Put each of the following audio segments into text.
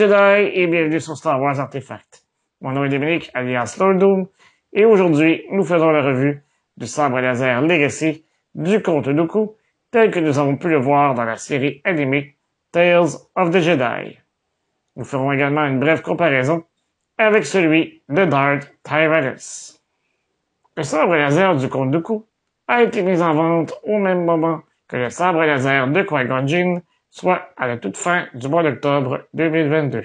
Jedi et bienvenue sur Star Wars Artefact. Mon nom est Dominique, alias Lord Doom, et aujourd'hui, nous faisons la revue du sabre laser Legacy du Comte Dooku, tel que nous avons pu le voir dans la série animée Tales of the Jedi. Nous ferons également une brève comparaison avec celui de Darth Tyrannus. Le sabre laser du Comte Dooku a été mis en vente au même moment que le sabre laser de Qui-Gon Jinn, soit à la toute fin du mois d'octobre 2022.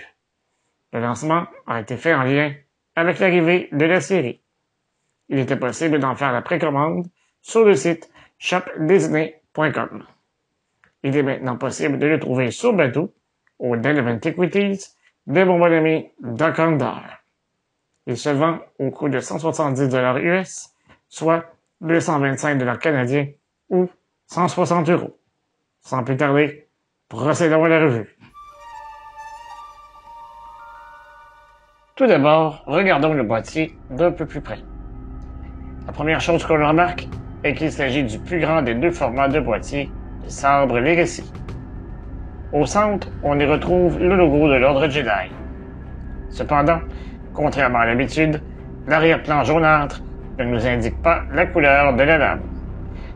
Le lancement a été fait en lien avec l'arrivée de la série. Il était possible d'en faire la précommande sur le site shopdisney.com. Il est maintenant possible de le trouver sur bateau au Den of Antiquities de mon bon ami Doc Ondar. Il se vend au coût de 170 $ US, soit 225 $ canadiens ou 160 €. Sans plus tarder, procédons à la revue. Tout d'abord, regardons le boîtier d'un peu plus près. La première chose que l'on remarque est qu'il s'agit du plus grand des deux formats de boîtier, le sabre Legacy. Au centre, on y retrouve le logo de l'Ordre Jedi. Cependant, contrairement à l'habitude, l'arrière-plan jaunâtre ne nous indique pas la couleur de la lame.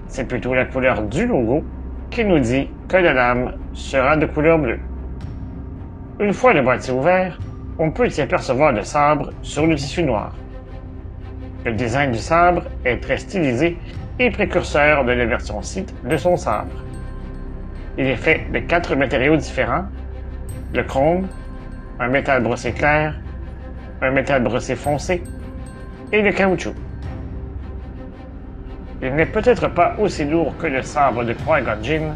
C'est plutôt la couleur du logo qui nous dit que la lame sera de couleur bleue. Une fois le boîtier ouvert, on peut y apercevoir le sabre sur le tissu noir. Le design du sabre est très stylisé et précurseur de la version Sith de son sabre. Il est fait de 4 matériaux différents: le chrome, un métal brossé clair, un métal brossé foncé et le caoutchouc. Il n'est peut-être pas aussi lourd que le sabre de Qui-Gon Jinn,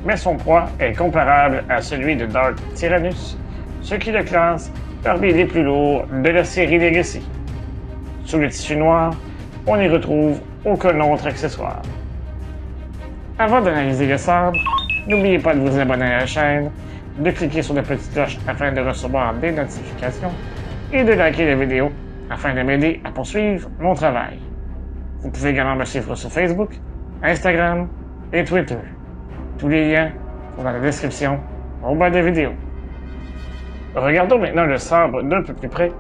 mais son poids est comparable à celui de Darth Tyrannus, ce qui le classe parmi les plus lourds de la série Legacy. Sous le tissu noir, on n'y retrouve aucun autre accessoire. Avant d'analyser le sabre, n'oubliez pas de vous abonner à la chaîne, de cliquer sur la petite cloche afin de recevoir des notifications et de liker la vidéo afin de m'aider à poursuivre mon travail. Vous pouvez également me suivre sur Facebook, Instagram et Twitter. Tous les liens sont dans la description au bas de la vidéo. Regardons maintenant le sabre d'un peu plus près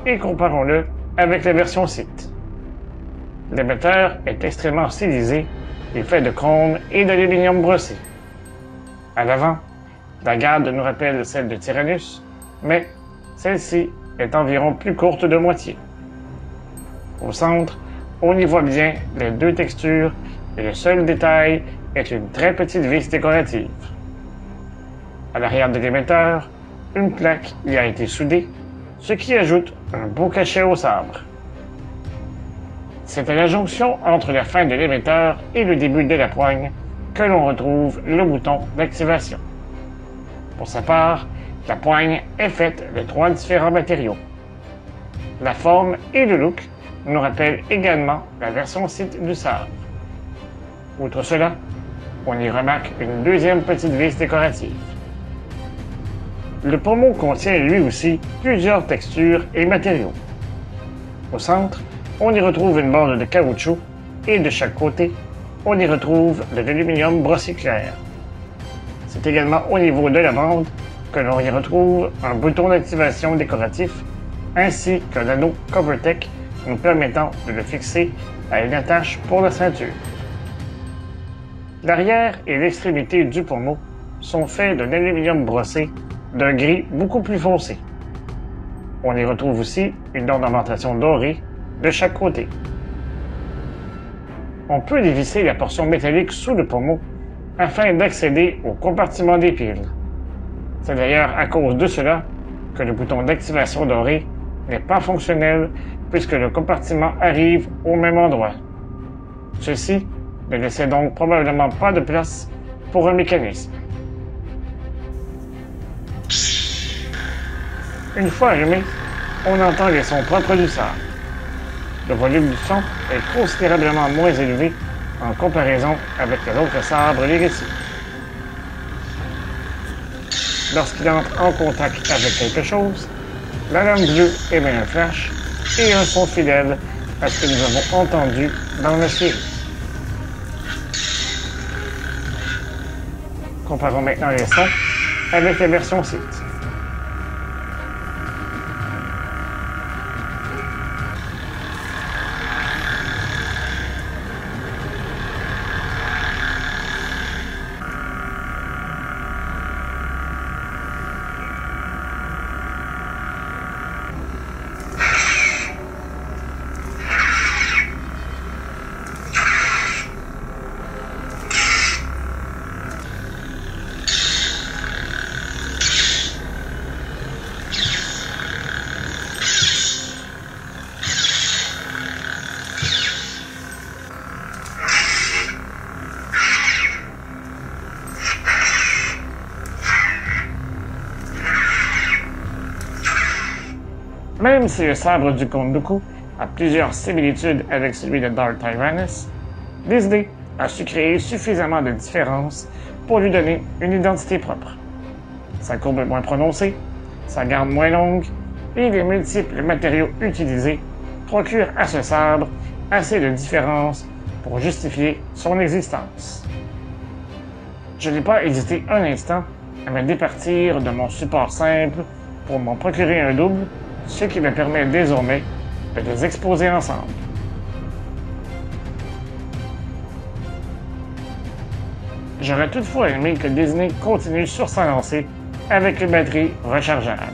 et comparons-le avec la version Sith. L'émetteur est extrêmement stylisé et fait de chrome et d'aluminium brossé. À l'avant, la garde nous rappelle celle de Tyrannus, mais celle-ci est environ plus courte de moitié. Au centre, on y voit bien les deux textures et le seul détail est une très petite vis décorative. À l'arrière de l'émetteur, une plaque y a été soudée, ce qui ajoute un beau cachet au sabre. C'est à la jonction entre la fin de l'émetteur et le début de la poigne que l'on retrouve le bouton d'activation. Pour sa part, la poigne est faite de 3 différents matériaux. La forme et le look nous rappellent également la version Sith du sabre. Outre cela, on y remarque une deuxième petite vis décorative. Le pommeau contient lui aussi plusieurs textures et matériaux. Au centre, on y retrouve une bande de caoutchouc et de chaque côté, on y retrouve de l'aluminium brossé clair. C'est également au niveau de la bande que l'on y retrouve un bouton d'activation décoratif ainsi qu'un anneau CoverTech nous permettant de le fixer à une attache pour la ceinture. L'arrière et l'extrémité du pommeau sont faits d'un aluminium brossé d'un gris beaucoup plus foncé. On y retrouve aussi une ornementation dorée de chaque côté. On peut dévisser la portion métallique sous le pommeau afin d'accéder au compartiment des piles. C'est d'ailleurs à cause de cela que le bouton d'activation doré n'est pas fonctionnel puisque le compartiment arrive au même endroit. Ceci ne laissait donc probablement pas de place pour un mécanisme. Une fois allumé, on entend les sons propres du sabre. Le volume du son est considérablement moins élevé en comparaison avec les autres sabres Legacy. Lorsqu'il entre en contact avec quelque chose, la lame bleue émet un flash et un son fidèle à ce que nous avons entendu dans la série. Comparons maintenant les sons avec la version Sith. Même si le sabre du Comte Dooku a plusieurs similitudes avec celui de Darth Tyrannus, Disney a su créer suffisamment de différences pour lui donner une identité propre. Sa courbe est moins prononcée, sa garde moins longue, et les multiples matériaux utilisés procurent à ce sabre assez de différences pour justifier son existence. Je n'ai pas hésité un instant à me départir de mon support simple pour m'en procurer un double, ce qui me permet désormais de les exposer ensemble. J'aurais toutefois aimé que Disney continue sur sa lancée avec une batterie rechargeable.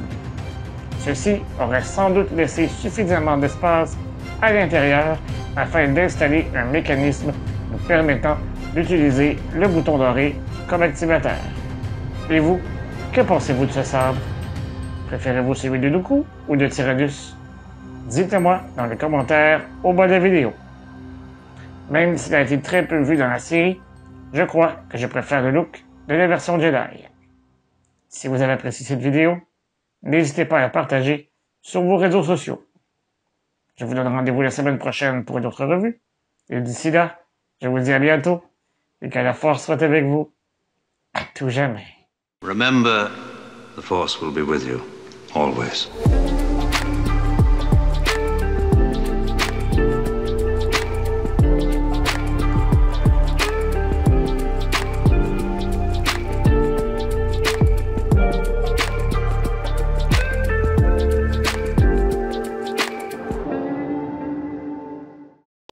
Ceci aurait sans doute laissé suffisamment d'espace à l'intérieur afin d'installer un mécanisme nous permettant d'utiliser le bouton doré comme activateur. Et vous, que pensez-vous de ce sabre? Préférez-vous celui de Dooku ou de Tyrannus? Dites-le-moi dans les commentaires au bas de la vidéo. Même s'il a été très peu vu dans la série, je crois que je préfère le look de la version Jedi. Si vous avez apprécié cette vidéo, n'hésitez pas à la partager sur vos réseaux sociaux. Je vous donne rendez-vous la semaine prochaine pour une autre revue. Et d'ici là, je vous dis à bientôt et que la force soit avec vous à tout jamais. Remember, the force will be with you, always.